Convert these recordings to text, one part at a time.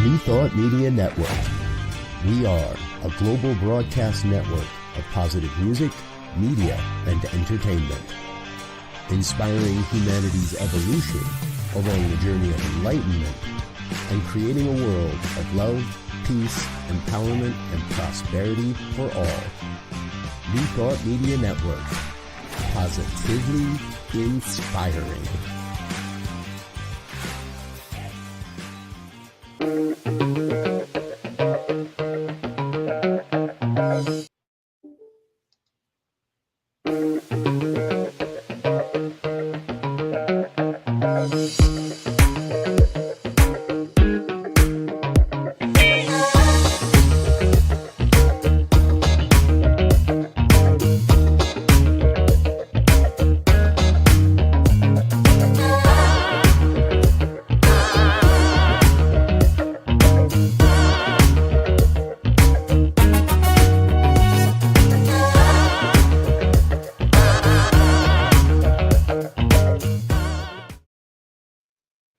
New Thought Media Network. We are a global broadcast network of positive music, media, and entertainment, inspiring humanity's evolution along the journey of enlightenment and creating a world of love, peace, empowerment, and prosperity for all. New Thought Media Network. Positively inspiring.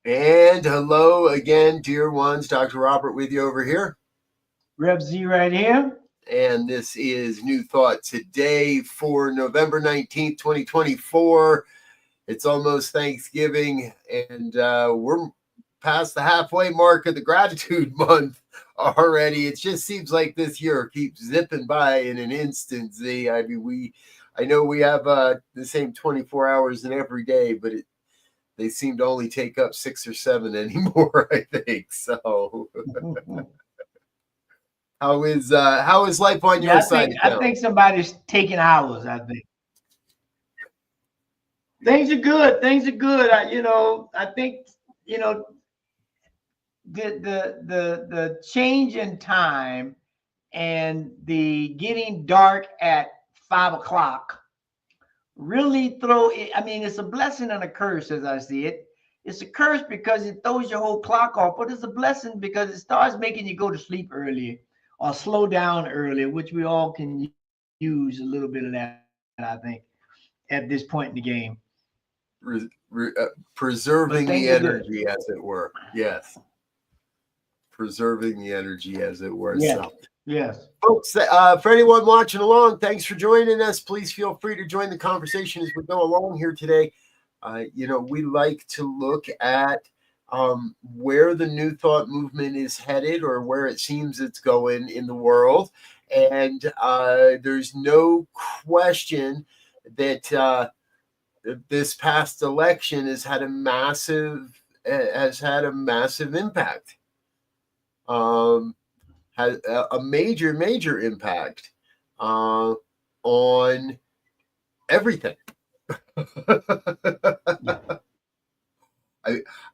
And hello again, dear ones. Dr. Robert with you over here. Rev Z right here. And this is New Thought today for November 19th, 2024. It's almost Thanksgiving, and we're past the halfway mark of the gratitude month already. It just seems like this year keeps zipping by in an instant, Z. I mean, I know we have the same 24 hours in every day, but they seem to only take up 6 or 7 anymore, I think. So how is life on your side? I think somebody's taking hours, I think. Things are good. Things are good. I think, the change in time and the getting dark at 5 o'clock really it's a blessing and a curse as I see it. It's a curse because it throws your whole clock off, but it's a blessing because it starts making you go to sleep early or slow down early, which we all can use a little bit of that, I think, at this point in the game. Preserving the energy, as it were. Yes. Preserving the energy, as it were. Yes. So. Yes. Folks, for anyone watching along, thanks for joining us. Please feel free to join the conversation as we go along here today. We like to look at where the New Thought movement is headed or where it seems it's going in the world. And there's no question that this past election has had a massive impact. Has a major impact on everything.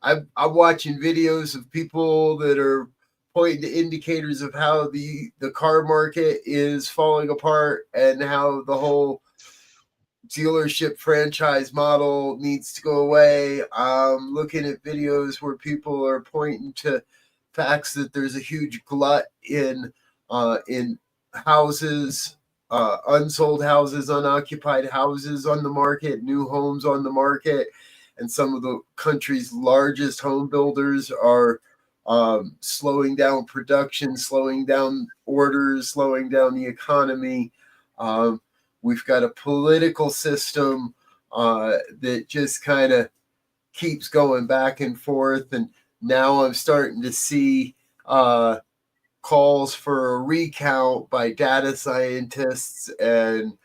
I'm watching videos of people that are pointing to indicators of how the car market is falling apart and how the whole dealership franchise model needs to go away. I'm looking at videos where people are pointing to facts that there's a huge glut in houses, unsold houses, unoccupied houses on the market, new homes on the market, and some of the country's largest home builders are slowing down production, slowing down orders, slowing down the economy. We've got a political system that just kind of keeps going back and forth, and now I'm starting to see calls for a recount by data scientists, and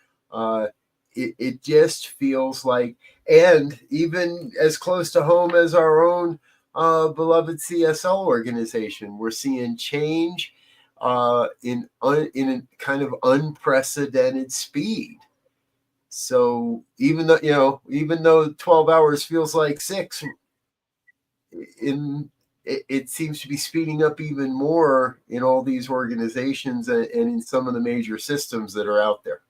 it just feels like, and even as close to home as our own beloved CSL organization, we're seeing change in a kind of unprecedented speed. So even though 12 hours feels like 6, it seems to be speeding up even more in all these organizations and in some of the major systems that are out there.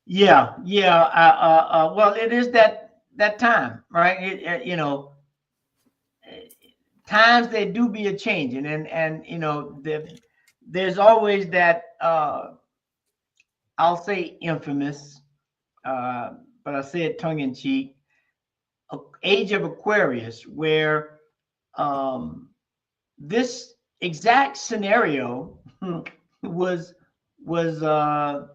Yeah. Well, it is that time, right? Times they do be a changing, and there's always that I'll say infamous, but I say it tongue in cheek, age of Aquarius, where this exact scenario was was uh,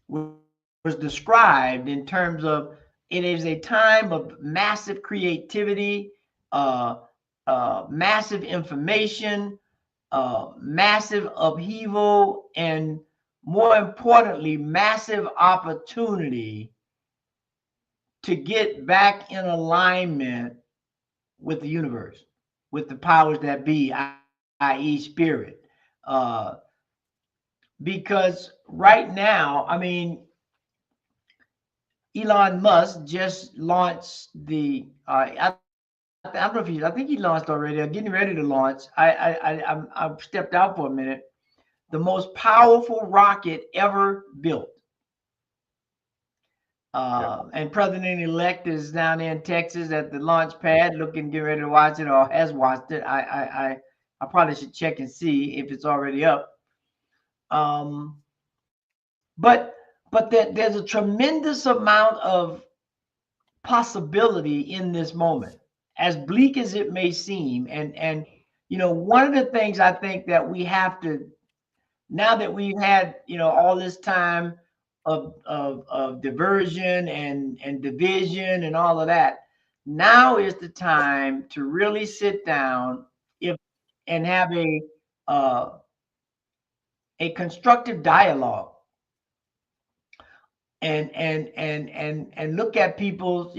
was described in terms of it is a time of massive creativity, massive information, massive upheaval, and more importantly, massive opportunity to get back in alignment with the universe, with the powers that be, i.e., spirit. Because right now, I mean, Elon Musk just launched the. I don't know if I think he launched already. I'm getting ready to launch. I stepped out for a minute. The most powerful rocket ever built. And President-elect is down there in Texas at the launch pad, looking, get ready to watch it, or has watched it. I probably should check and see if it's already up. But there's a tremendous amount of possibility in this moment, as bleak as it may seem. And one of the things I think that we have to, now that we've had all this time of diversion and division and all of that, now is the time to really sit down and have a constructive dialogue and look at people's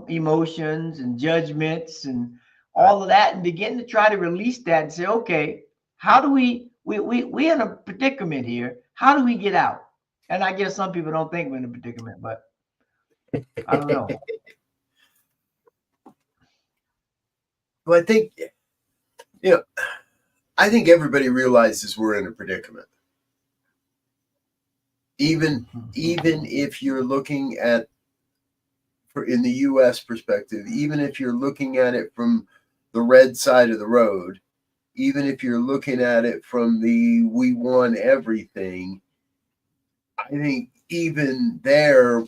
emotions and judgments and all of that, and begin to try to release that and say, okay, how do we in a predicament here, how do we get out? And I guess some people don't think we're in a predicament, but I don't know. Well, I think everybody realizes we're in a predicament. Even if you're looking at, in the U.S. perspective, even if you're looking at it from the red side of the road, even if you're looking at it from the we won everything, I think even there,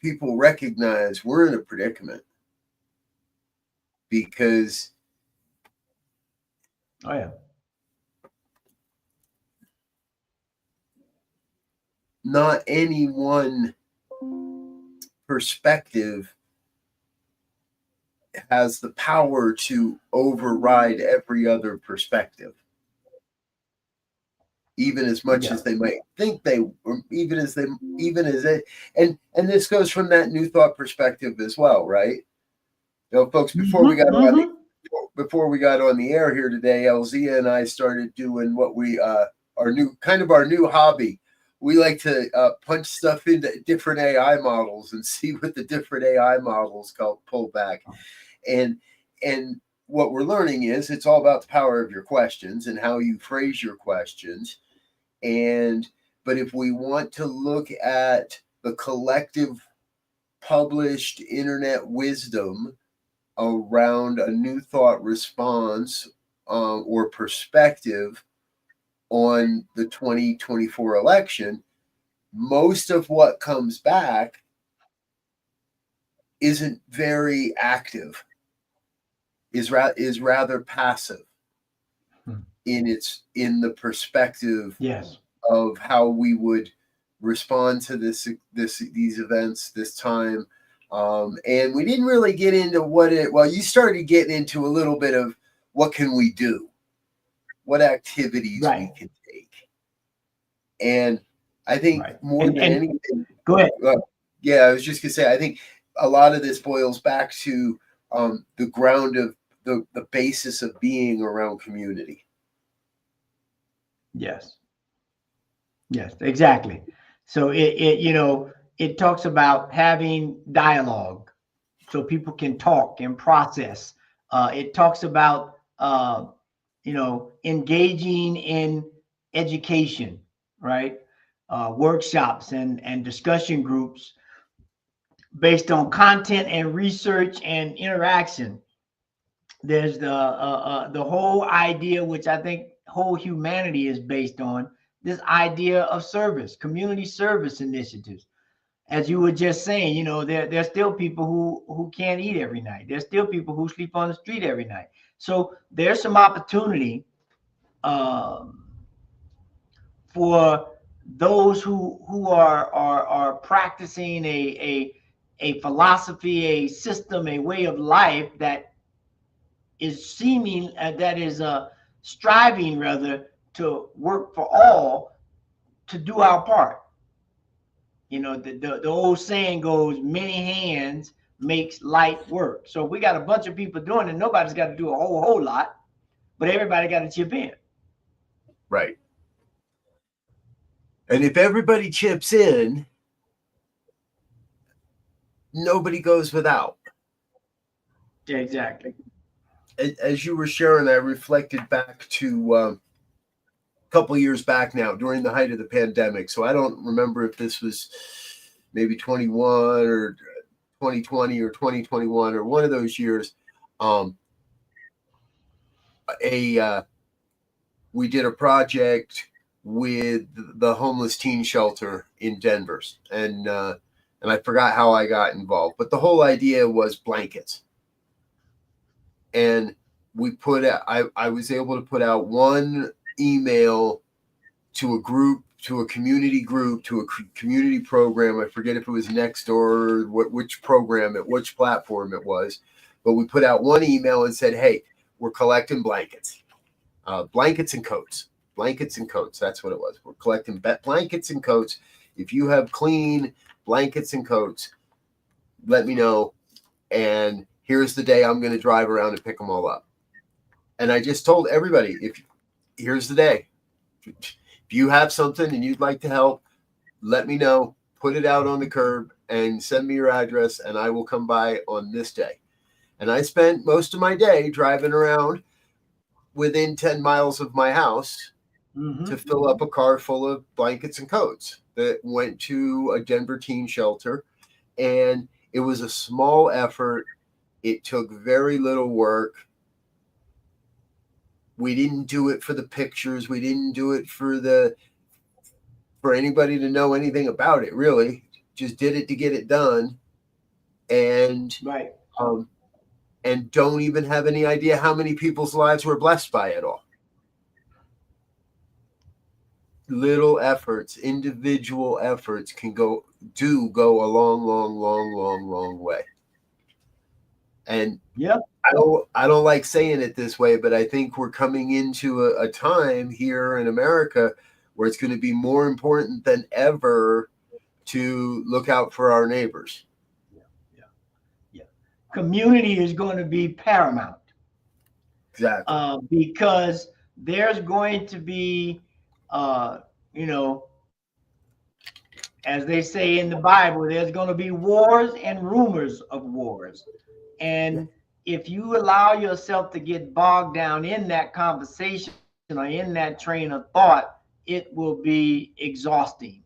people recognize we're in a predicament because not any one perspective has the power to override every other perspective, even as much as they might think they, or even as they, and this goes from that new thought perspective as well, right? Folks, before we got on the air here today, Elzia and I started doing what we our new hobby. We like to punch stuff into different AI models and see what the different AI models pull back. And what we're learning is it's all about the power of your questions and how you phrase your questions. But if we want to look at the collective published internet wisdom around a new thought response or perspective on the 2024 election, most of what comes back isn't very active, is rather passive in the perspective of how we would respond to these events this time. And we didn't really get into you started getting into a little bit of what can we do, what activities we can take. And I think more than anything, go ahead. I was just going to say, I think a lot of this boils back to the ground of the basis of being around community. Yes, exactly. So it talks about having dialogue so people can talk and process. It talks about engaging in education, right? Workshops and discussion groups based on content and research and interaction. There's the whole idea, which I think whole humanity is based on, this idea of service, community service initiatives. As you were just saying, there's still people who can't eat every night. There's still people who sleep on the street every night. So there's some opportunity for those who are practicing a philosophy, a system, a way of life that is seeming that is striving rather to work for all, to do our part. You know, the old saying goes, many hands makes light work. So we got a bunch of people doing it. Nobody's got to do a whole lot, but everybody got to chip in. Right. And if everybody chips in, nobody goes without. Exactly. As you were sharing, I reflected back to a couple of years back now during the height of the pandemic. So I don't remember if this was maybe 21 or 2020 or 2021 or one of those years. We did a project with the homeless teen shelter in Denver, and I forgot how I got involved, but the whole idea was blankets. And we put out, I was able to put out one email to a group, to a community group, to a community program. I forget if it was Nextdoor or which program, which platform it was, but we put out one email and said, hey, we're collecting blankets, blankets and coats. Blankets and coats. That's what it was. We're collecting blankets and coats. If you have clean blankets and coats, let me know. And here's the day I'm going to drive around and pick them all up. And I just told everybody, here's the day. If you have something and you'd like to help, let me know. Put it out on the curb and send me your address, and I will come by on this day. And I spent most of my day driving around within 10 miles of my house to fill up a car full of blankets and coats that went to a Denver teen shelter. And it was a small effort. It took very little work. We didn't do it for the pictures. We didn't do it for anybody to know anything about it, really. Just did it to get it done. And right. And don't even have any idea how many people's lives were blessed by it all. Little efforts, individual efforts can go a long way. And yeah, I don't like saying it this way, but I think we're coming into a time here in America where it's going to be more important than ever to look out for our neighbors. Yeah. Community is going to be paramount. Exactly. Because there's going to be as they say in the Bible, there's going to be wars and rumors of wars. And if you allow yourself to get bogged down in that conversation or in that train of thought, it will be exhausting.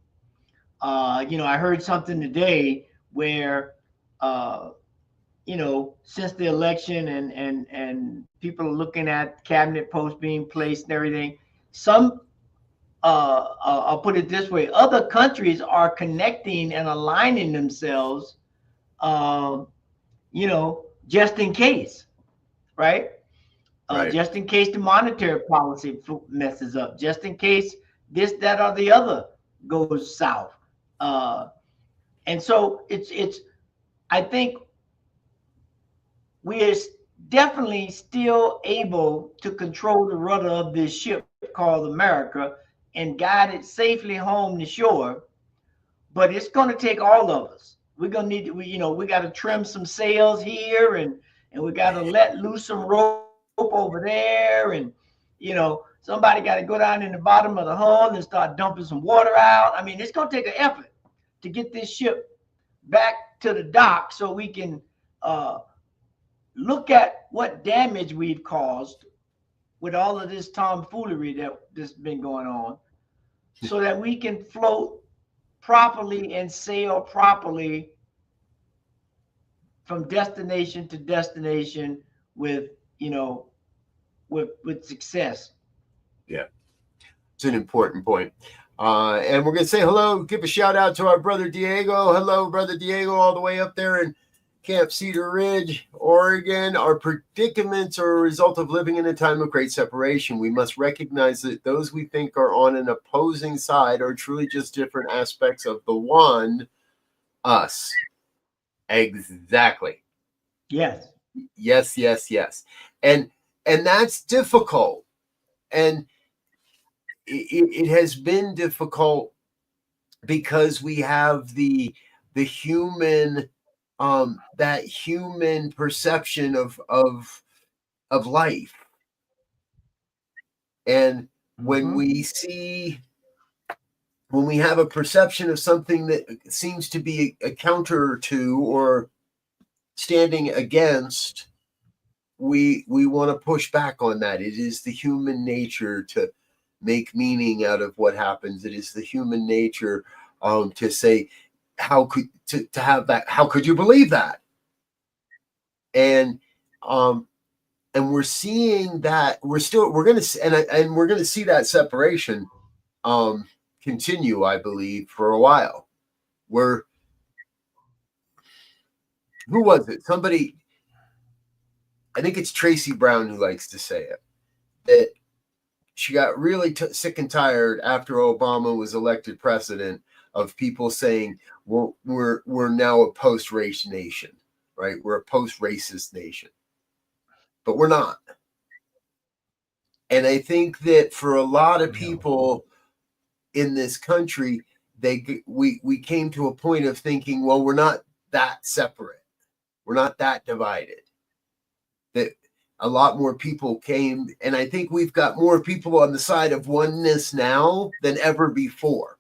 I heard something today where, since the election and people are looking at cabinet posts being placed and everything, some I'll put it this way, other countries are connecting and aligning themselves, just in case, right? Just in case the monetary policy messes up, just in case this, that, or the other goes south. And so it's, I think we are definitely still able to control the rudder of this ship called America and guide it safely home to shore. But it's going to take all of us. We're going to need, we got to trim some sails here and we got to let loose some rope over there. And, somebody got to go down in the bottom of the hull and start dumping some water out. I mean, it's going to take an effort to get this ship back to the dock so we can look at what damage we've caused with all of this tomfoolery that's been going on, so that we can float properly and sail properly from destination to destination with success. Yeah, it's an important point. And we're going to say hello, give a shout out to our brother Diego. Hello, brother Diego, all the way up there in Camp Cedar Ridge, Oregon. Our predicaments are a result of living in a time of great separation. We must recognize that those we think are on an opposing side are truly just different aspects of the one, us. Exactly. Yes. Yes, yes, yes. And that's difficult. And it has been difficult because we have the human that human perception of life. And when we have a perception of something that seems to be a counter to or standing against, we want to push back on that. It is the human nature to make meaning out of what happens. It is the human nature to say, how could to have that? How could you believe that? And we're seeing that we're going to see that separation continue, I believe, for a while. Who was it? Somebody, I think it's Tracy Brown who likes to say it, that she got really sick and tired after Obama was elected president of people saying, well, we're now a post-race nation, right? We're a post-racist nation, but we're not. And I think that for a lot of people in this country, we came to a point of thinking, well, we're not that separate. We're not that divided. That a lot more people came, and I think we've got more people on the side of oneness now than ever before.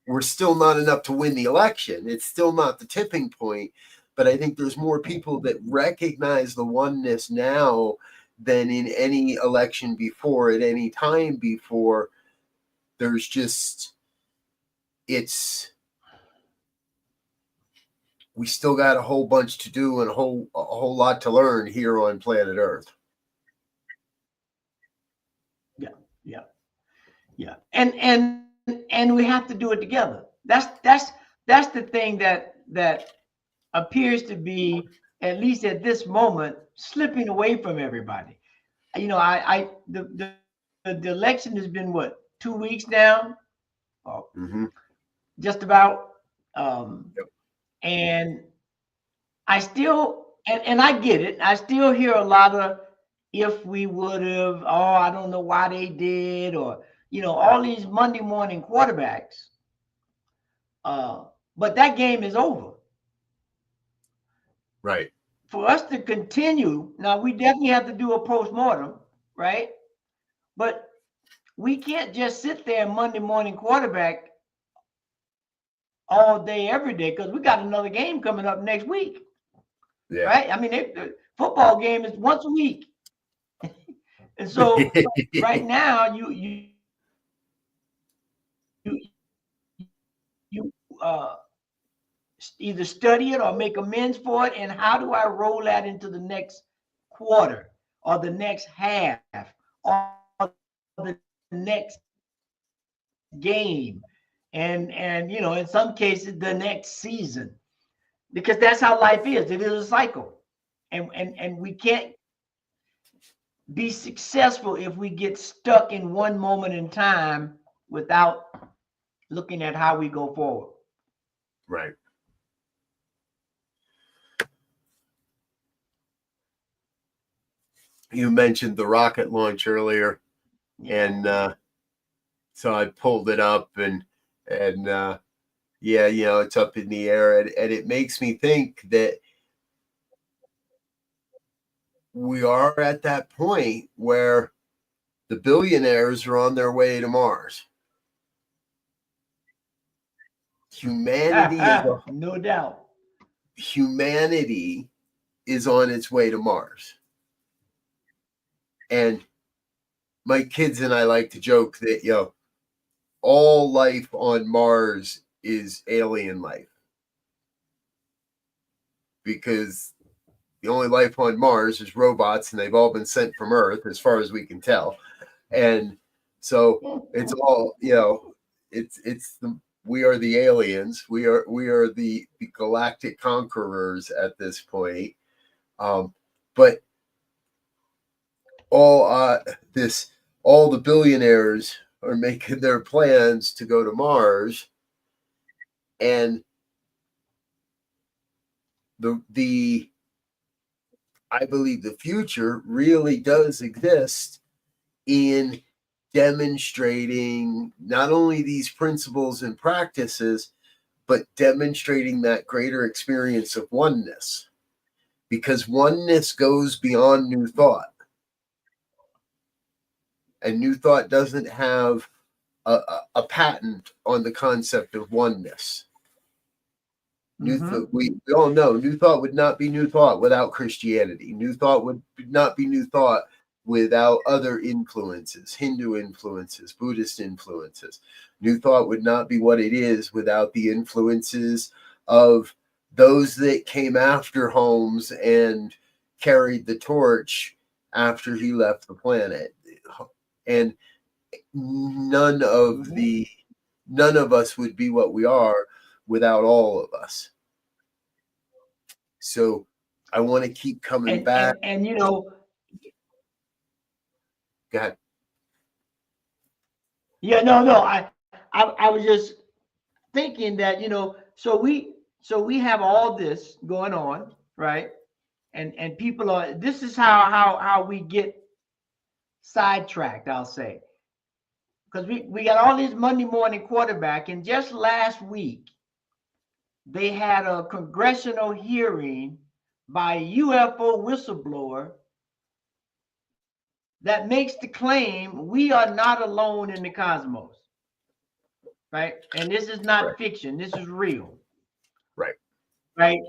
We're still not enough to win the election. It's still not the tipping point, but I think there's more people that recognize the oneness now than in any election before, at any time before. There's just, we still got a whole bunch to do and a whole lot to learn here on planet Earth. Yeah. And we have to do it together. That's the thing that appears to be, at least at this moment, slipping away from everybody. You know, the election has been what, 2 weeks now? Just about. And I still, and I get it. I still hear a lot of, if we would have, I don't know why they did, or, you know, all these Monday morning quarterbacks. But that game is over. Right. For us to continue, now we definitely have to do a postmortem, right? But we can't just sit there Monday morning quarterback all day, every day, because we got another game coming up next week. Yeah. Right? I mean, the football game is once a week. And so right now, you either study it or make amends for it. And how do I roll that into the next quarter or the next half or the next game? And you know, in some cases, the next season, because that's how life is. It is a cycle, and we can't be successful if we get stuck in one moment in time without looking at how we go forward. Right. You mentioned the rocket launch earlier, and so I pulled it up and yeah, you know, it's up in the air, and it makes me think that we are at that point where the billionaires are on their way to Mars. Humanity no doubt. Humanity is on its way to Mars. And my kids and I like to joke that, you know, all life on Mars is alien life, because the only life on Mars is robots, and they've all been sent from Earth as far as we can tell. And so it's all, you know, it's we are the aliens. We are the galactic conquerors at this point. But all the billionaires are making their plans to go to Mars, and I believe the future really does exist in demonstrating not only these principles and practices, but demonstrating that greater experience of oneness, because oneness goes beyond New Thought. And New Thought doesn't have a patent on the concept of oneness. We all know New Thought would not be New Thought without Christianity. New Thought would not be New Thought without other influences, Hindu influences, Buddhist influences. New Thought would not be what it is without the influences of those that came after Holmes and carried the torch after he left the planet. And none of us would be what we are without all of us. So I want to keep coming back. And you know, go ahead. Yeah, no. I was just thinking that, you know, so we have all this going on, right? And people are, this is how we get sidetracked, I'll say. Because we got all these Monday morning quarterback, and just last week they had a congressional hearing by a UFO whistleblower that makes the claim we are not alone in the cosmos, right? And this is not fiction, this is real. Right.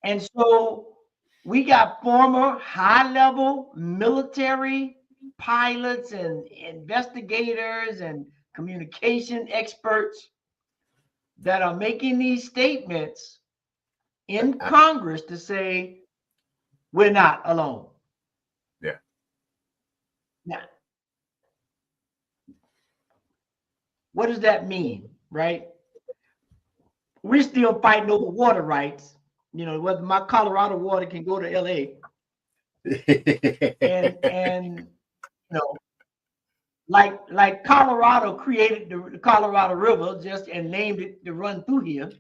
And so we got former high-level military pilots and investigators and communication experts that are making these statements in Congress to say we're not alone. Yeah. Now, what does that mean, right? We're still fighting over water rights, you know, whether my Colorado water can go to LA. and you know, like Colorado created the Colorado River just and named it to run through here.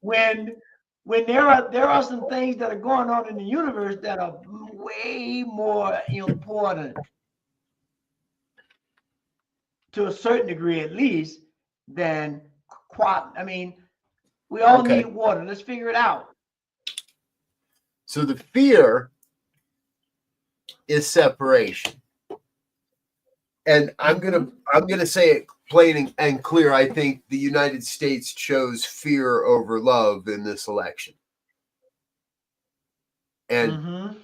When there are some things that are going on in the universe that are way more important, to a certain degree at least, than I mean, we all need water. Let's figure it out. So the fear is separation. And I'm gonna say it plain and clear. I think the United States chose fear over love in this election. And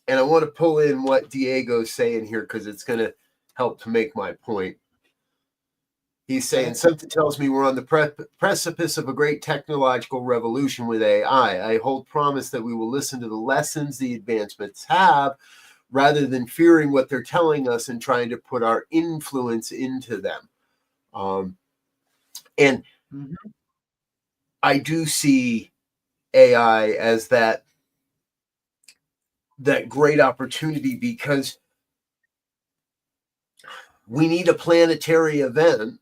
and I want to pull in what Diego's saying here because it's gonna help to make my point. He's saying, something tells me we're on the precipice of a great technological revolution with AI. I hold promise that we will listen to the lessons the advancements have rather than fearing what they're telling us and trying to put our influence into them. And I do see AI as that great opportunity because we need a planetary event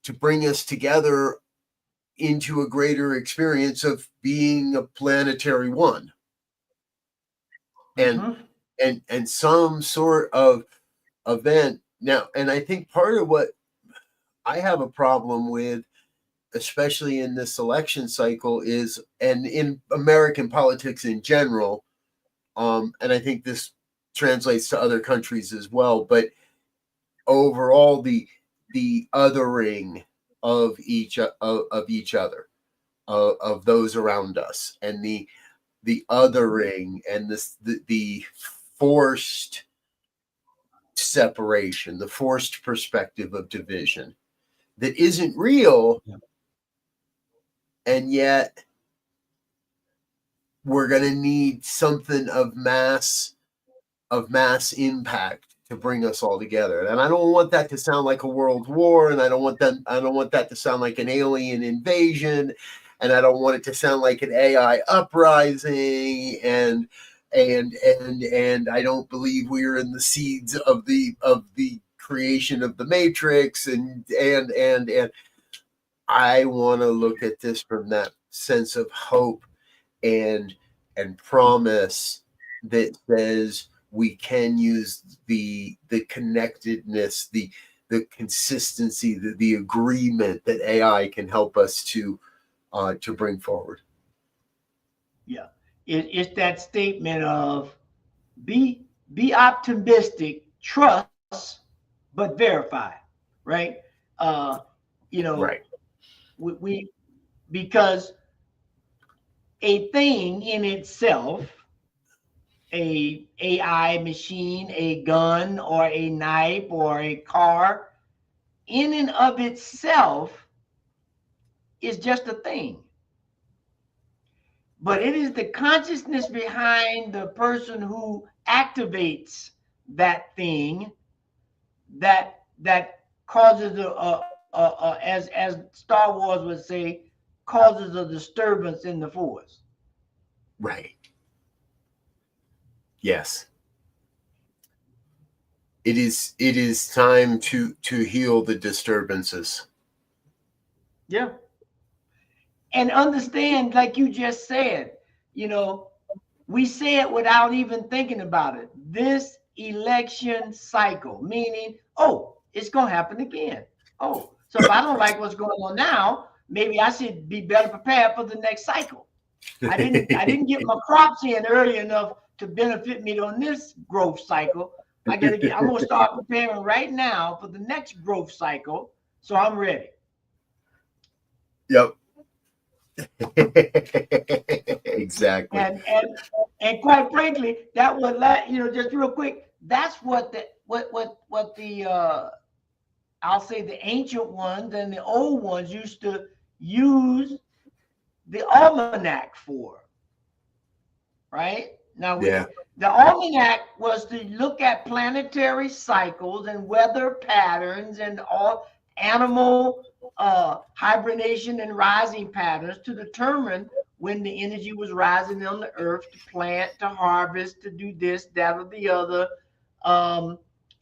to bring us together into a greater experience of being a planetary one. And some sort of event now. And I think part of what I have a problem with, especially in this election cycle, is, and in American politics in general, and I think this translates to other countries as well, but overall the othering of each other, of those around us, and the othering and the forced separation, the forced perspective of division that isn't real, and yet we're going to need something of mass of mass impact to bring us all together. And I don't want that to sound like a world war, and I don't want that to sound like an alien invasion, and I don't want it to sound like an AI uprising, and I don't believe we're in the seeds of the creation of the Matrix, and I want to look at this from that sense of hope and promise that says we can use the connectedness, the consistency, the agreement that AI can help us to bring forward. Yeah, it's that statement of be optimistic, trust, but verify, right? Right. We because a thing in itself, a AI machine, a gun or a knife or a car, in and of itself is just a thing. But it is the consciousness behind the person who activates that thing that causes as Star Wars would say, causes a disturbance in the force. Right. Yes. It is time to heal the disturbances. Yeah. And understand, like you just said, we say it without even thinking about it. This election cycle, meaning, it's going to happen again. So if I don't like what's going on now, maybe I should be better prepared for the next cycle. I didn't get my crops in early enough to benefit me on this growth cycle. I'm going to start preparing right now for the next growth cycle, so I'm ready. Yep. Exactly. And quite frankly, that would just real quick, that's what the I'll say the ancient ones and the old ones used to use the almanac for, right? Now, the almanac was to look at planetary cycles and weather patterns and all animal hibernation and rising patterns to determine when the energy was rising on the earth to plant, to harvest, to do this, that, or the other.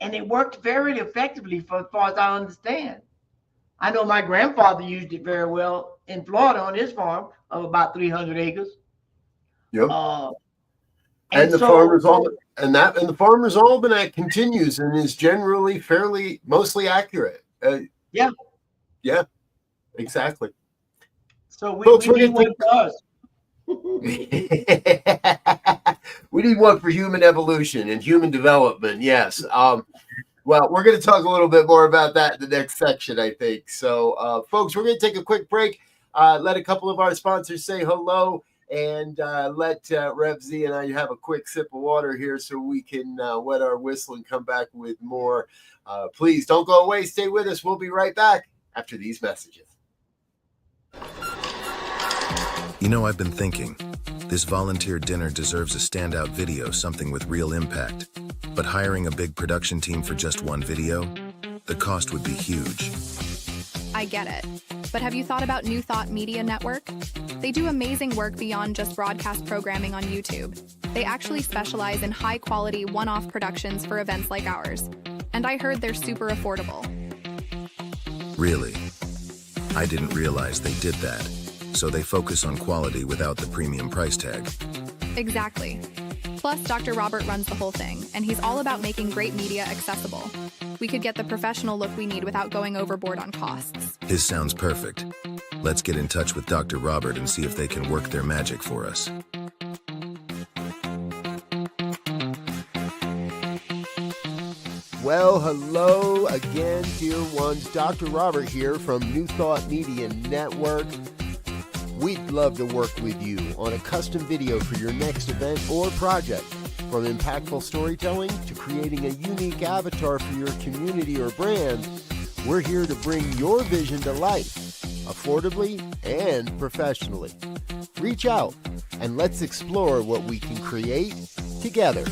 And it worked very effectively for as far as I understand. I know my grandfather used it very well in Florida on his farm of about 300 acres. Yep. And the Farmer's Almanac continues and is generally mostly accurate. Yeah, exactly. So we need one for us. We need one for human evolution and human development. Yes. Well, we're going to talk a little bit more about that in the next section, I think. So, folks, we're going to take a quick break. Let a couple of our sponsors say hello, and let Rev Z and I have a quick sip of water here so we can wet our whistle and come back with more. Please don't go away. Stay with us. We'll be right back after these messages. I've been thinking, this volunteer dinner deserves a standout video, something with real impact. But hiring a big production team for just one video? The cost would be huge. I get it. But have you thought about New Thought Media Network? They do amazing work beyond just broadcast programming on YouTube. They actually specialize in high-quality, one-off productions for events like ours. And I heard they're super affordable. Really? I didn't realize they did that. So they focus on quality without the premium price tag. Exactly. Plus, Dr. Robert runs the whole thing, and he's all about making great media accessible. We could get the professional look we need without going overboard on costs. His sounds perfect. Let's get in touch with Dr. Robert and see if they can work their magic for us. Well, hello again, dear ones. Dr. Robert here from New Thought Media Network. We'd love to work with you on a custom video for your next event or project. From impactful storytelling to creating a unique avatar for your community or brand, we're here to bring your vision to life, affordably and professionally. Reach out and let's explore what we can create together.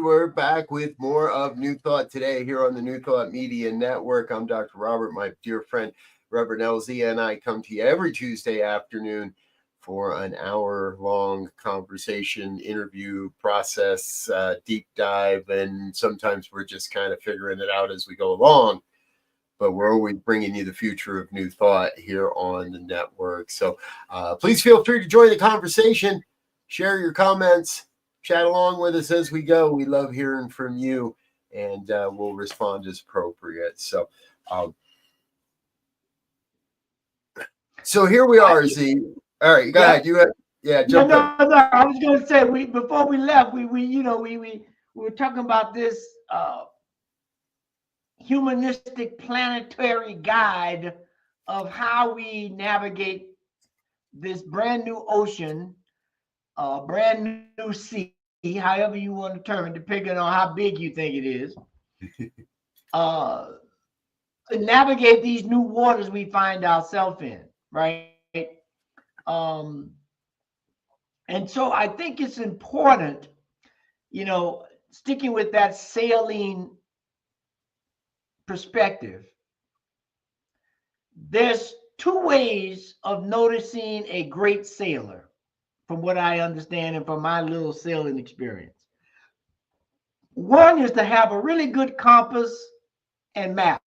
we're back with more of New Thought today here on the New Thought Media Network. I'm Dr. Robert. My dear friend Reverend LZ and I come to you every Tuesday afternoon for an hour-long conversation, interview process, deep dive, and sometimes we're just kind of figuring it out as we go along. But we're always bringing you the future of New Thought here on the network. So please feel free to join the conversation, share your comments, chat along with us as we go. We love hearing from you, and we'll respond as appropriate. So here we are, Z. All right, go ahead. You jump in. No. I was going to say before we left, we were talking about this humanistic planetary guide of how we navigate this brand new ocean, brand new sea, however you want to term it, depending on how big you think it is, to navigate these new waters we find ourselves in, right? And so I think it's important, sticking with that sailing perspective. There's two ways of noticing a great sailor, from what I understand and from my little sailing experience. One is to have a really good compass and map.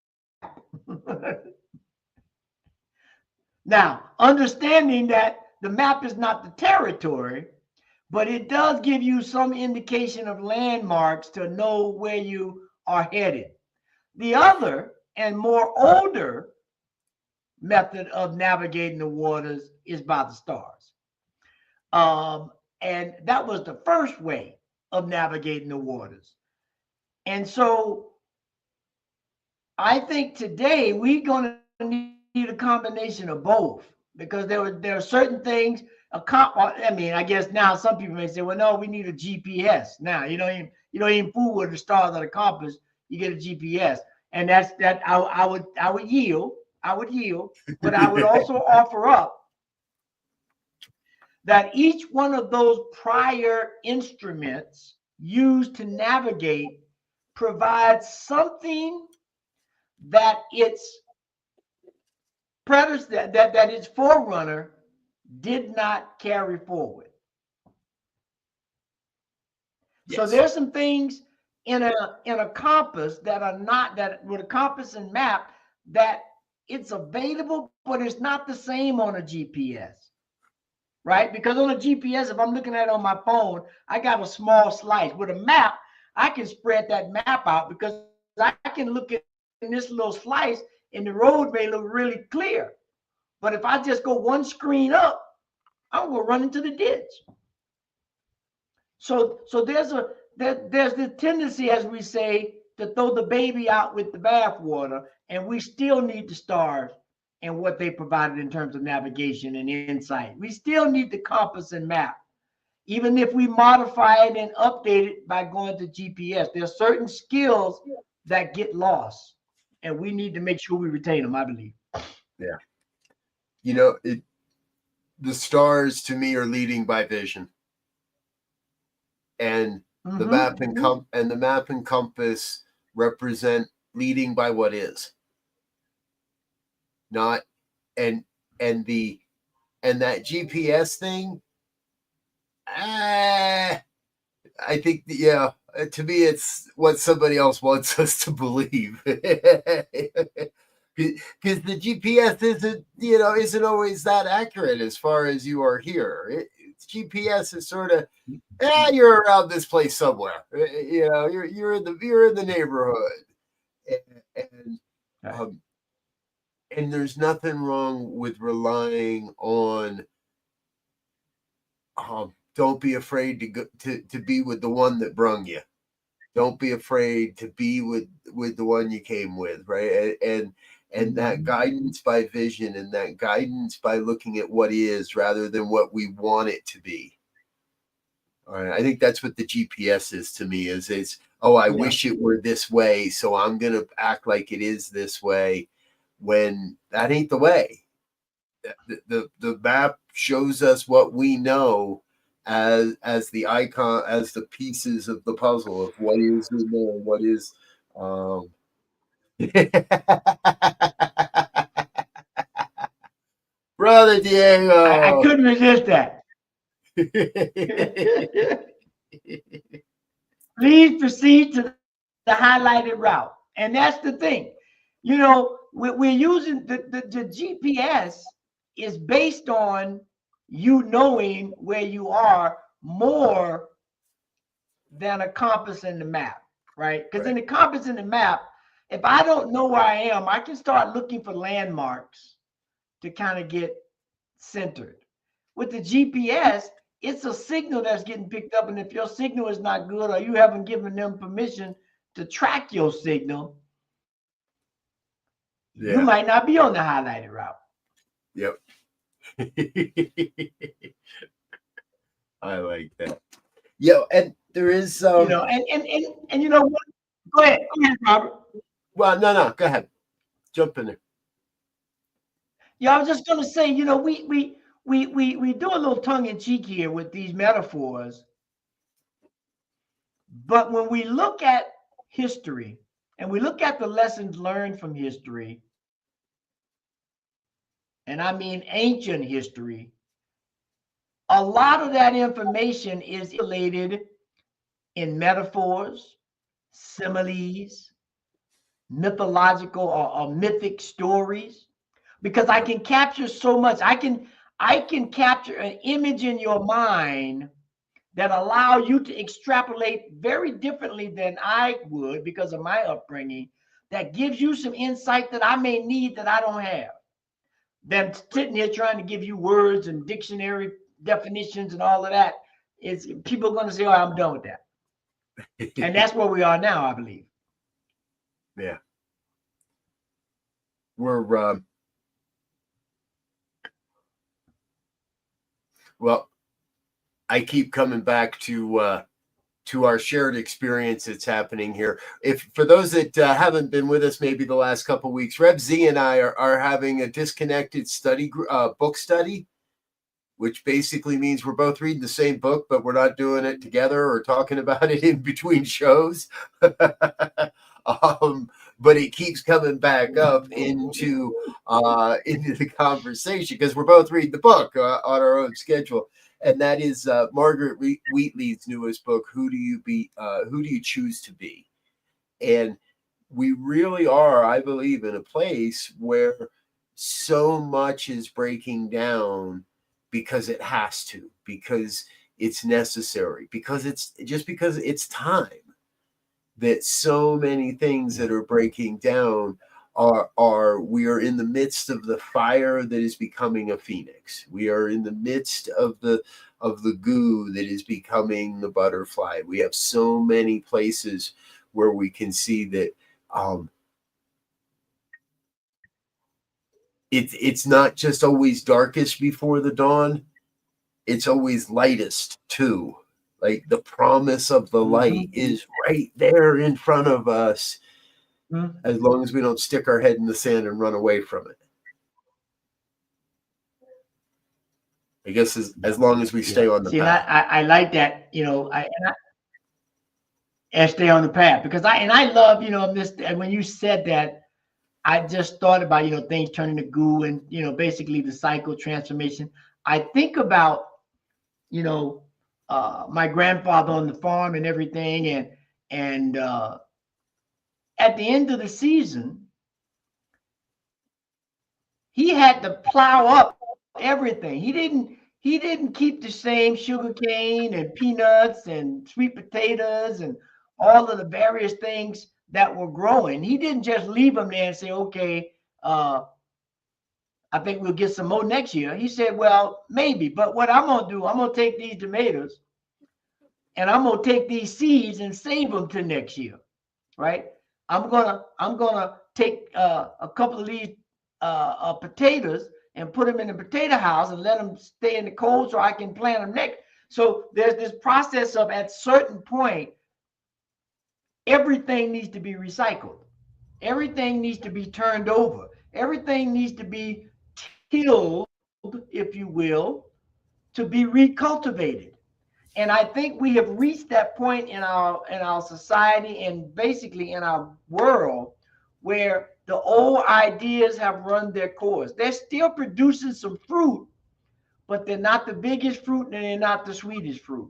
Now, understanding that the map is not the territory, but it does give you some indication of landmarks to know where you are headed. The other and more older method of navigating the waters is by the stars. And that was the first way of navigating the waters. And so I think today we're going to need a combination of both, because there are certain things. I guess now some people may say, well, no, we need a GPS. Now you don't even fool with the stars or the compass. You get a GPS, and that's that. I would yield, but I would also offer up that each one of those prior instruments used to navigate provides something that its predecessor, that its forerunner did not carry forward. Yes. So there's some things in a compass that are not, that with a compass and map, that it's available, but it's not the same on a GPS, right? Because on a GPS, if I'm looking at it on my phone, I got a small slice. With a map, I can spread that map out, because I can look at in this little slice and the road may look really clear. But if I just go one screen up, I'm going to run into the ditch. So there's the tendency, as we say, to throw the baby out with the bathwater, and we still need the stars and what they provided in terms of navigation and insight. We still need the compass and map, even if we modify it and update it by going to GPS. There are certain skills that get lost, and we need to make sure we retain them, I believe. Yeah. The stars to me are leading by vision, and the map and compass represent leading by what is not, and that GPS thing. I think, to me, it's what somebody else wants us to believe. Because the GPS isn't always that accurate as far as you are here. GPS is sort of, you're around this place somewhere. You're in the neighborhood, and there's nothing wrong with relying on. Don't be afraid to go to be with the one that brung you. Don't be afraid to be with the one you came with, right? And that guidance by vision, and that guidance by looking at what is rather than what we want it to be. All right. I think that's what the GPS is to me, is I wish it were this way, so I'm going to act like it is this way, when that ain't the way. The map shows us what we know as the icon, as the pieces of the puzzle of what is in there, what is Brother Diego. I couldn't resist that. Please proceed to the highlighted route. And that's the thing. You know, we're using the GPS is based on you knowing where you are more than a compass in the map, right? Because in the compass in the map, if I don't know where I am, I can start looking for landmarks to kind of get centered. With the GPS, it's a signal that's getting picked up. And if your signal is not good or you haven't given them permission to track your signal, you might not be on the highlighted route. Yep. I like that. Yeah, and there is you know, and you know what? Go ahead, Robert. Well, no, go ahead. Jump in there. Yeah, I was just gonna say, you know, we do a little tongue in cheek here with these metaphors, but when we look at history and we look at the lessons learned from history, and I mean ancient history, a lot of that information is related in metaphors, similes, mythological or mythic stories, because I can capture so much. I can capture an image in your mind that allow you to extrapolate very differently than I would because of my upbringing, that gives you some insight that I may need that I don't have. Them sitting here trying to give you words and dictionary definitions and all of that, is people are going to say, oh, I'm done with that. And that's where we are now, I believe. Yeah. We're well, I keep coming back to our shared experience that's happening here. If for those that haven't been with us maybe the last couple of weeks, Reb Z and I are having a disconnected study book study, which basically means we're both reading the same book, but we're not doing it together or talking about it in between shows. But it keeps coming back up into the conversation because we're both reading the book on our own schedule, and that is Margaret Wheatley's newest book, Who Do You Choose to Be? And we really are, I believe, in a place where so much is breaking down because it has to, because it's necessary, because it's time. That so many things that are breaking down we are in the midst of the fire that is becoming a phoenix. We are in the midst of the goo that is becoming the butterfly. We have so many places where we can see that it's not just always darkest before the dawn, it's always lightest too. Like the promise of the light is right there in front of us, as long as we don't stick our head in the sand and run away from it. I guess as long as we stay on the path. I like that, you know, and stay on the path, because I love, you know, this. And when you said that, I just thought about, you know, things turning to goo and, you know, basically the cycle transformation. I think about, you know, my grandfather on the farm and everything, and at the end of the season, he had to plow up everything. He didn't keep the same sugar cane and peanuts and sweet potatoes and all of the various things that were growing. He didn't just leave them there and say, okay, I think we'll get some more next year. He said, well, maybe, but what I'm going to do, I'm going to take these tomatoes and I'm going to take these seeds and save them to next year, right? I'm gonna take a couple of these potatoes and put them in the potato house and let them stay in the cold so I can plant them next. So there's this process of, at certain point, everything needs to be recycled. Everything needs to be turned over. Everything needs to be tilled, if you will, to be recultivated. And I think we have reached that point in our society and basically in our world where the old ideas have run their course. They're still producing some fruit, but they're not the biggest fruit and they're not the sweetest fruit.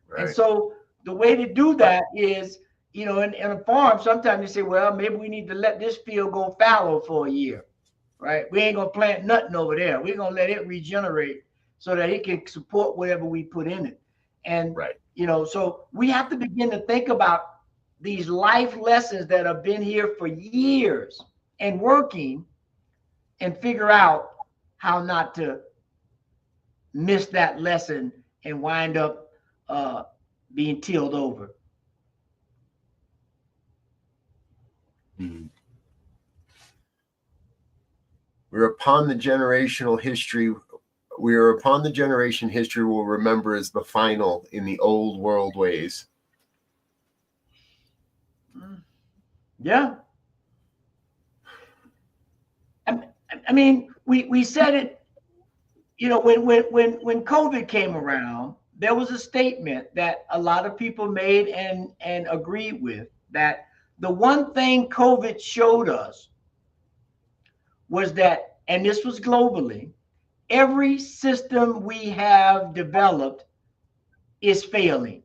Right. And so the way to do that is, in a farm, sometimes you say, well, maybe we need to let this field go fallow for a year, right? We ain't going to plant nothing over there. We're going to let it regenerate so that it can support whatever we put in it. And, right. So we have to begin to think about these life lessons that have been here for years and working, and figure out how not to miss that lesson and wind up being tilled over. We're upon the generational history. We are upon the generation history will remember as the final in the old world ways. Yeah. I mean, we said it, when COVID came around, there was a statement that a lot of people made and agreed with, that the one thing COVID showed us was that, and this was globally, every system we have developed is failing.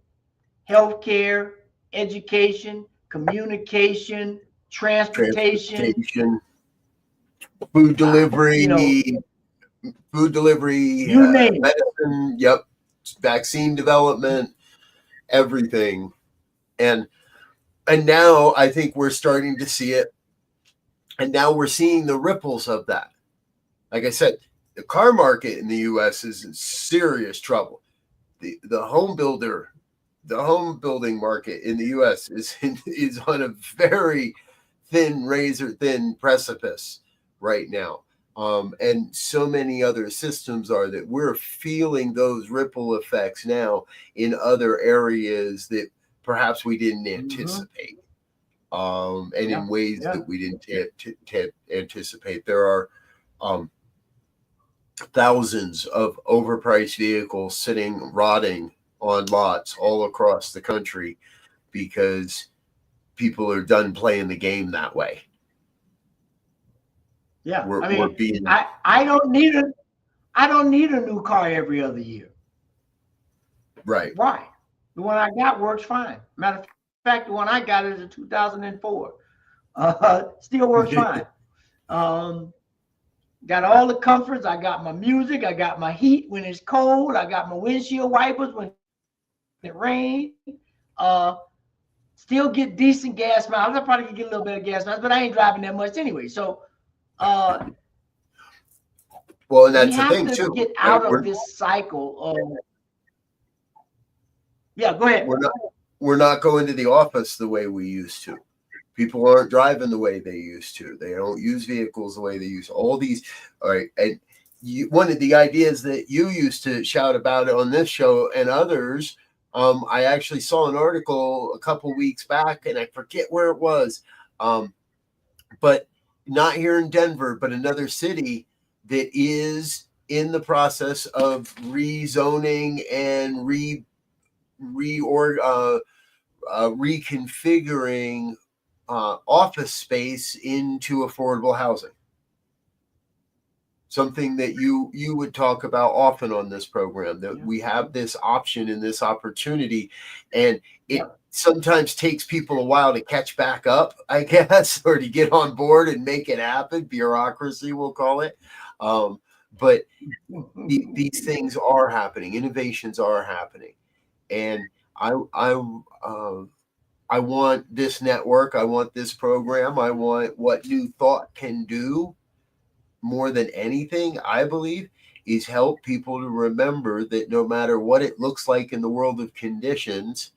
Healthcare, education, communication, transportation, food delivery, you name it. medicine, yep, vaccine development, everything. And now I think we're starting to see it. And now we're seeing the ripples of that. Like I said, the car market in the US is in serious trouble. The home building market in the US is on a very razor thin precipice right now. And so many other systems are that we're feeling those ripple effects now in other areas that perhaps we didn't anticipate. And in ways that we didn't anticipate. There are thousands of overpriced vehicles sitting rotting on lots all across the country because people are done playing the game that way. Yeah, I don't need a new car every other year. Right. Why? The one I got works fine. Matter of fact, the one I got is a 2004. Still works fine. Got all the comforts. I got my music. I got my heat when it's cold. I got my windshield wipers when it rains. Still get decent gas miles. I probably can get a little bit of gas miles, but I ain't driving that much anyway. So, well, and that's the thing too. Get out of this cycle of. Yeah, go ahead. We're not going to the office the way we used to. People aren't driving the way they used to. They don't use vehicles the way they used to. All these, all right. And one of the ideas that you used to shout about on this show and others, I actually saw an article a couple weeks back, and I forget where it was, but not here in Denver, but another city that is in the process of rezoning and reconfiguring office space into affordable housing. Something that you would talk about often on this program, that we have this option and this opportunity, and it sometimes takes people a while to catch back up, I guess, or to get on board and make it happen. Bureaucracy, we'll call it. But these things are happening. Innovations are happening. And I want this network. I want this program. I want what New Thought can do more than anything, I believe, is help people to remember that no matter what it looks like in the world of conditions,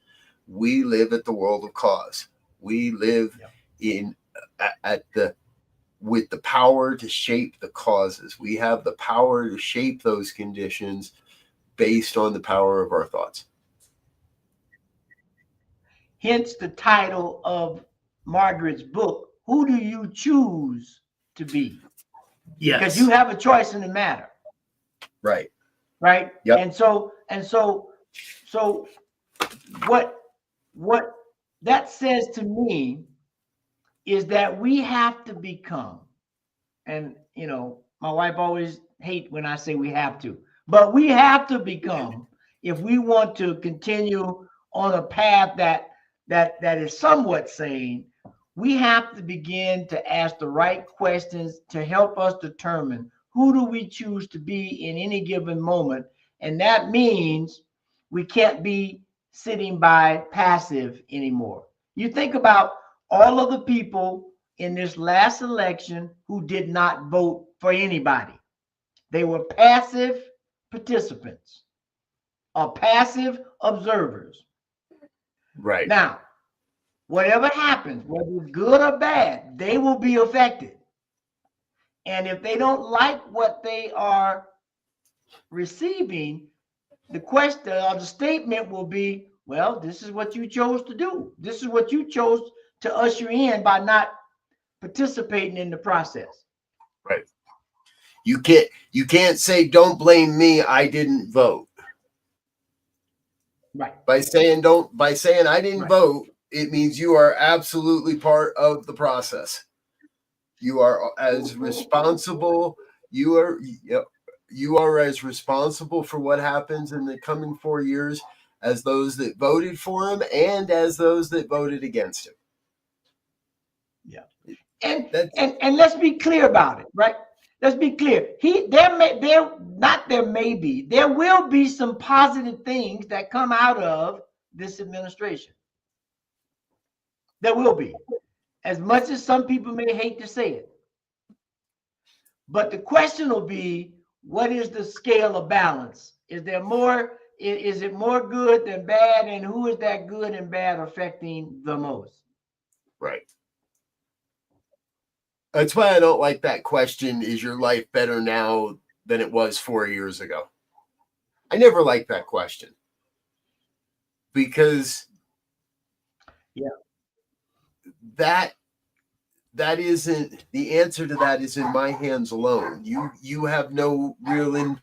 we live at the world of cause. We live with the power to shape the causes. We have the power to shape those conditions based on the power of our thoughts. Hence the title of Margaret's book, Who Do You Choose to Be? Yes. Because you have a choice in the matter. Right. Right. Yep. And so So what that says to me is that we have to become, and my wife always hates when I say we have to, but we have to become, if we want to continue on a path that is somewhat sane, we have to begin to ask the right questions to help us determine who do we choose to be in any given moment. And that means we can't be sitting by passive anymore. You think about all of the people in this last election who did not vote for anybody. They were passive participants or passive observers. Right. Now, whatever happens, whether it's good or bad, they will be affected. And if they don't like what they are receiving, the question or the statement will be, well, this is what you chose to do. This is what you chose to usher in by not participating in the process. Right. You can't say, don't blame me, I didn't vote. Right. By saying I didn't Right. vote, it means you are absolutely part of the process. You are as responsible. You are as responsible for what happens in the coming 4 years as those that voted for him and as those that voted against him. Yeah. And let's be clear about it, right? Let's be clear. There will be some positive things that come out of this administration. There will be, as much as some people may hate to say it. But the question will be, what is the scale of balance? Is there more? Is it more good than bad? And who is that good and bad affecting the most? Right. That's why I don't like that question, is your life better now than it was 4 years ago? I never liked that question. Because that isn't the answer to that is in my hands alone. You have no real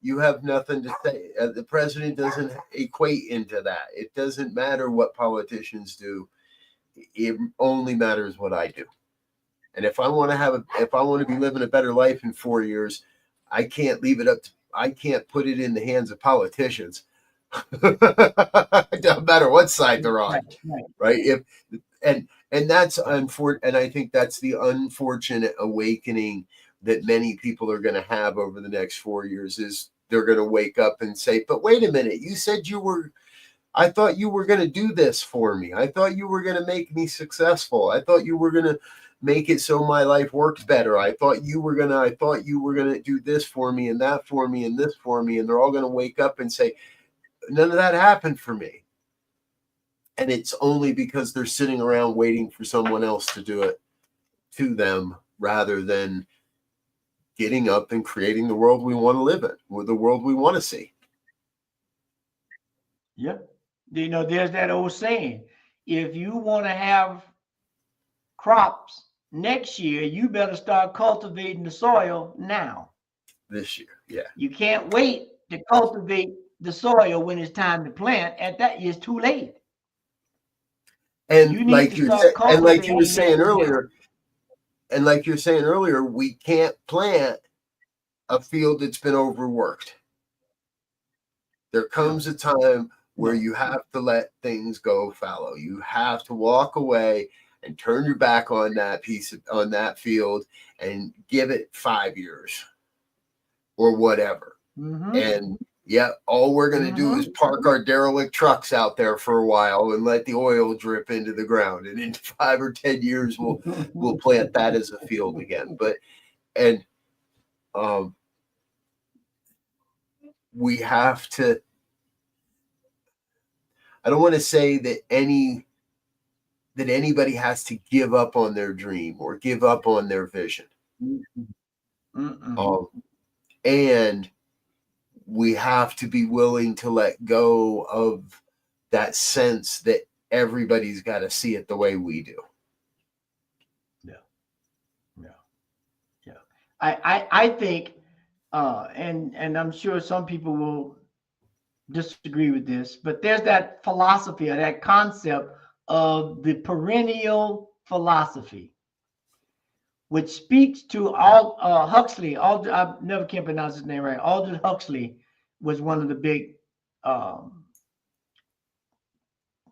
you have nothing to say. The president doesn't equate into that. It doesn't matter what politicians do. It only matters what I do. And if I want to be living a better life in 4 years, I can't leave it up to, I can't put it in the hands of politicians. It doesn't matter what side they're on, right? And that's unfortunate. And I think that's the unfortunate awakening that many people are going to have over the next 4 years, is they're going to wake up and say, but wait a minute, you said I thought you were going to do this for me. I thought you were going to make me successful. I thought you were going to make it so my life works better. I thought you were going to do this for me and that for me and this for me. And they're all going to wake up and say, none of that happened for me. And it's only because they're sitting around waiting for someone else to do it to them, rather than getting up and creating the world we want to live in, or the world we want to see. Yeah. There's that old saying, if you want to have crops next year, you better start cultivating the soil now. This year, yeah. You can't wait to cultivate the soil when it's time to plant. At that, it's too late. And like you were saying earlier, we can't plant a field that's been overworked. There comes a time where you have to let things go fallow. You have to walk away and turn your back on that on that field and give it 5 years or whatever. Mm-hmm. And all we're going to do is park our derelict trucks out there for a while and let the oil drip into the ground. And in 5 or 10 years, we'll plant that as a field again. We have to. I don't want to say that anybody has to give up on their dream or give up on their vision. And we have to be willing to let go of that sense that everybody's got to see it the way we do. Yeah. I think, and I'm sure some people disagree with this, but there's that philosophy or that concept of the perennial philosophy, which speaks to Huxley. I never can pronounce his name right. Aldous Huxley was one of the big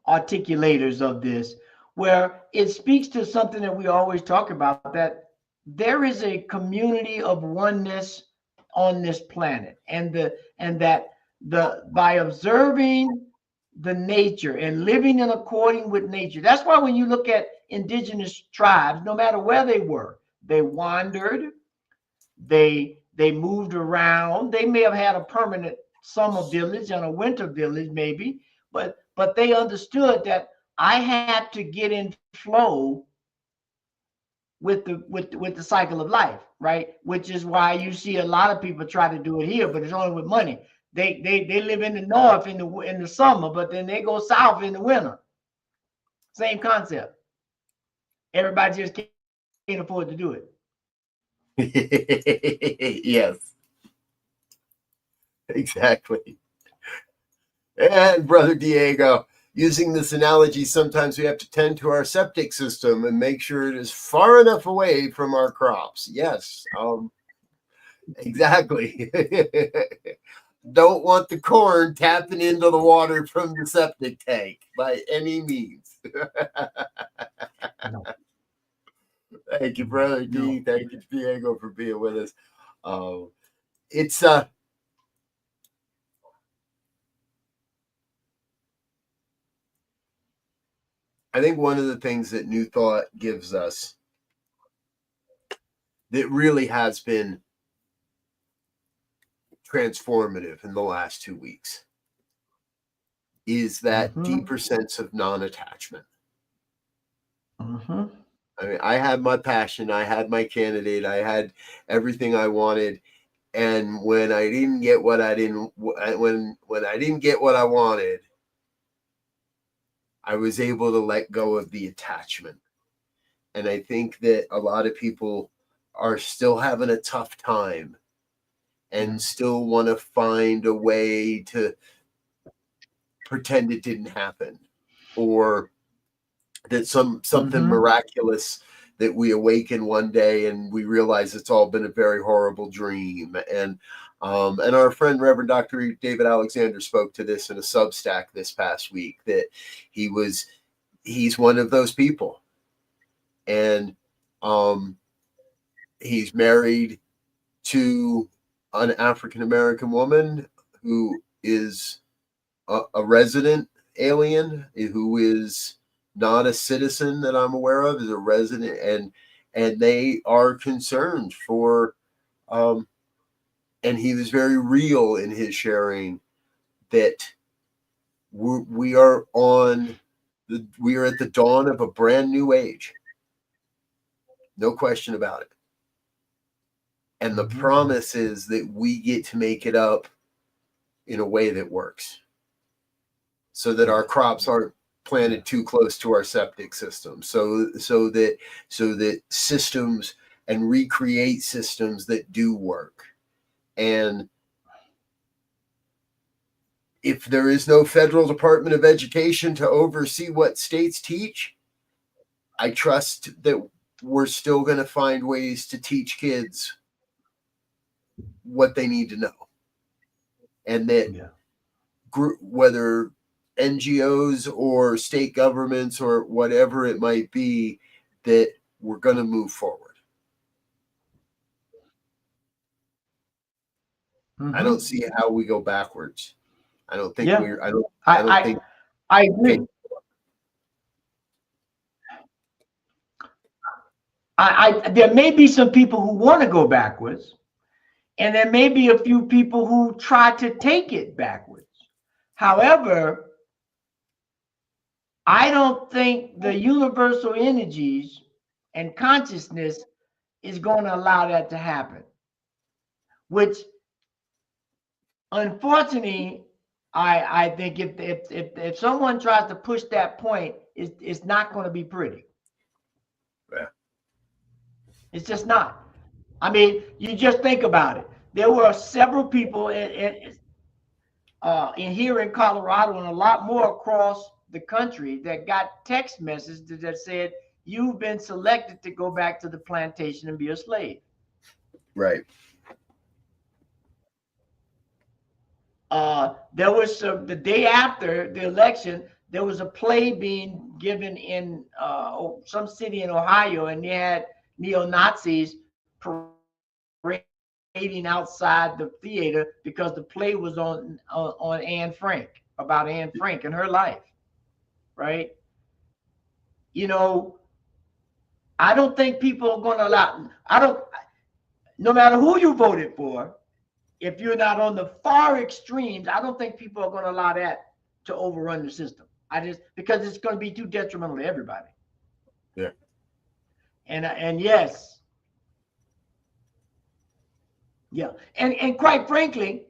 articulators of this, where it speaks to something that we always talk about, that there is a community of oneness on this planet, and that by observing the nature and living in according with nature. That's why when you look at indigenous tribes, no matter where they were, they wandered, they moved around. They may have had a permanent summer village and a winter village, maybe, but they understood that I had to get in flow with the cycle of life, right? Which is why you see a lot of people try to do it here, but it's only with money. They live in the north in the summer, but then they go south in the winter. Same concept. Everybody just can't afford to do it. Yes, exactly. And Brother Diego, using this analogy, sometimes we have to tend to our septic system and make sure it is far enough away from our crops. Yes, exactly. Don't want the corn tapping into the water from the septic tank by any means. No. Thank you, Brother D. Thank you, Diego, for being with us. It's I think one of the things that New Thought gives us that really has been transformative in the last 2 weeks is that deeper sense of non-attachment. I mean, I had my passion, I had my candidate, I had everything I wanted, and when I didn't get what I didn't get what I wanted, I was able to let go of the attachment. And I think that a lot of people are still having a tough time and still want to find a way to pretend it didn't happen, or that something miraculous, that we awaken one day and we realize it's all been a very horrible dream. And our friend Reverend Dr. David Alexander spoke to this in a Substack this past week, that he's one of those people. And he's married to an African-American woman who is a resident alien, who is not a citizen that I'm aware of, is a resident, and they are concerned for, and he was very real in his sharing that we are at the dawn of a brand new age. No question about it. And the promise is that we get to make it up in a way that works, so that our crops aren't planted too close to our septic system, so that systems and recreate systems that do work. And if there is no federal Department of Education to oversee what states teach, I trust that we're still going to find ways to teach kids what they need to know. And that whether NGOs or state governments or whatever it might be, that we're going to move forward. I don't see how we go backwards. I don't think I agree. There may be some people who want to go backwards, and there may be a few people who try to take it backwards. However, I don't think the universal energies and consciousness is going to allow that to happen, which unfortunately, I think if someone tries to push that point, it's not going to be pretty. Yeah. It's just not. I mean, you just think about it. There were several people, in here in Colorado and a lot more across the country that got text messages that said, you've been selected to go back to the plantation and be a slave. Right. There was the day after the election, there was a play being given in some city in Ohio, and they had neo-Nazis parading outside the theater because the play was on Anne Frank, about Anne Frank and her life, right? You know, I don't think people are going to allow, no matter who you voted for, if you're not on the far extremes, I don't think people are going to allow that to overrun the system. Because it's going to be too detrimental to everybody. Yeah. And yes. Yeah. And quite frankly,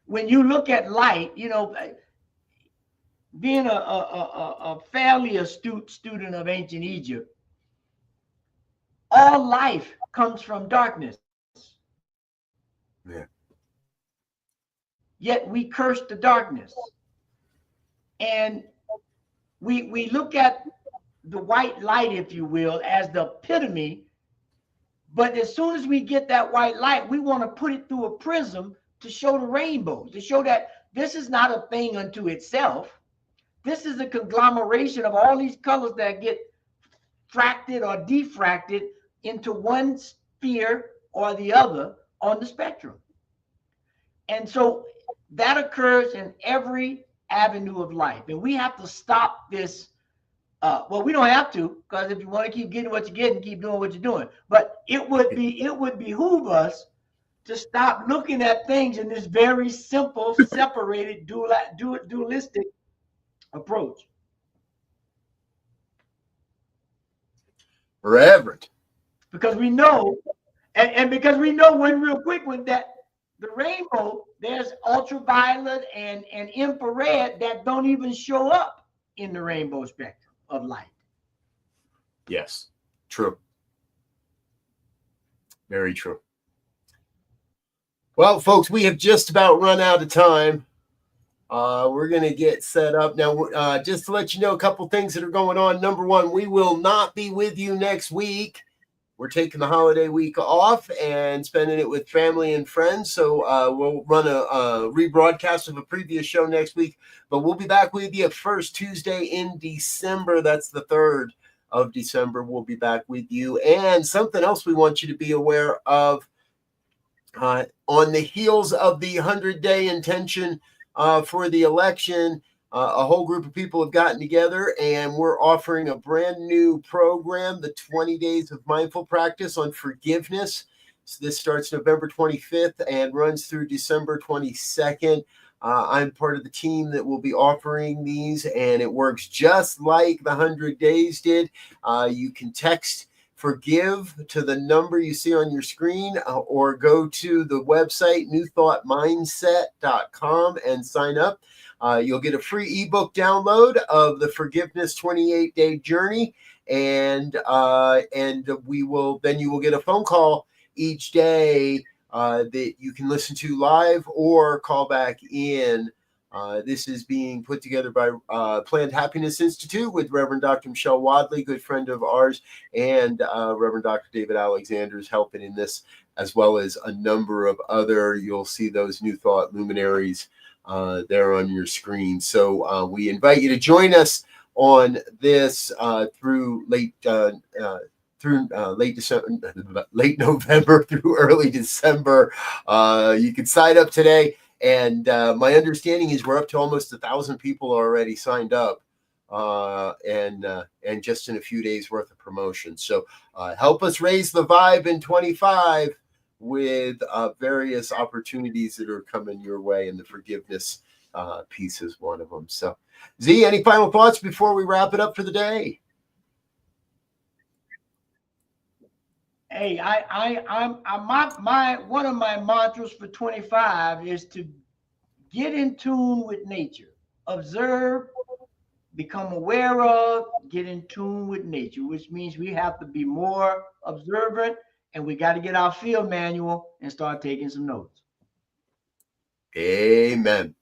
when you look at light, you know, being a fairly astute student of ancient Egypt, all life comes from darkness. Yeah. Yet we curse the darkness. And we look at the white light, if you will, as the epitome. But as soon as we get that white light, we want to put it through a prism to show the rainbow, to show that this is not a thing unto itself. This is a conglomeration of all these colors that get fracted or diffracted into one sphere or the other on the spectrum. And so that occurs in every avenue of life. And we have to stop this. Well, we don't have to, because if you want to keep getting what you're getting, keep doing what you're doing. But it would behoove us to stop looking at things in this very simple, separated, dualistic approach. Reverend. Because we know, and because we know when real quick when that the rainbow, there's ultraviolet and infrared that don't even show up in the rainbow spectrum of light. Yes, true. Very true. Well, folks, we have just about run out of time. We're going to get set up now. Just to let you know a couple things that are going on. Number one, we will not be with you next week. We're taking the holiday week off and spending it with family and friends. So we'll run a rebroadcast of a previous show next week. But we'll be back with you first Tuesday in December. That's the 3rd of December. We'll be back with you. And something else we want you to be aware of. On the heels of the 100-day intention for the election, a whole group of people have gotten together, and we're offering a brand new program, the 20 Days of Mindful Practice on Forgiveness. So this starts November 25th and runs through December 22nd. I'm part of the team that will be offering these, and it works just like the 100 Days did. You can text Forgive to the number you see on your screen, or go to the website newthoughtmindset.com and sign up. You'll get a free ebook download of the Forgiveness 28-Day Journey, and you will get a phone call each day that you can listen to live or call back in. This is being put together by Planned Happiness Institute with Reverend Dr. Michelle Wadley, good friend of ours, and Reverend Dr. David Alexander is helping in this, as well as a number of other. You'll see those New Thought luminaries there on your screen. So we invite you to join us on this through late November through early December. You can sign up today. And my understanding is we're up to almost 1,000 people already signed up, and just in a few days worth of promotion. So help us raise the vibe in 25 with various opportunities that are coming your way, and the forgiveness piece is one of them. So, Z, any final thoughts before we wrap it up for the day? Hey, I'm one of my mantras for 25 is to get in tune with nature, observe, become aware of, get in tune with nature, which means we have to be more observant, and we got to get our field manual and start taking some notes. Amen.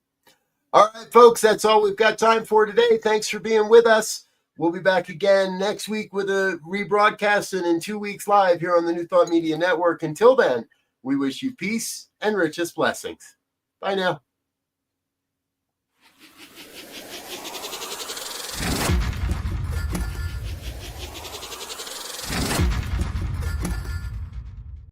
All right, folks, that's all we've got time for today. Thanks for being with us. We'll be back again next week with a rebroadcast and in 2 weeks live here on the New Thought Media Network. Until then, we wish you peace and richest blessings. Bye now.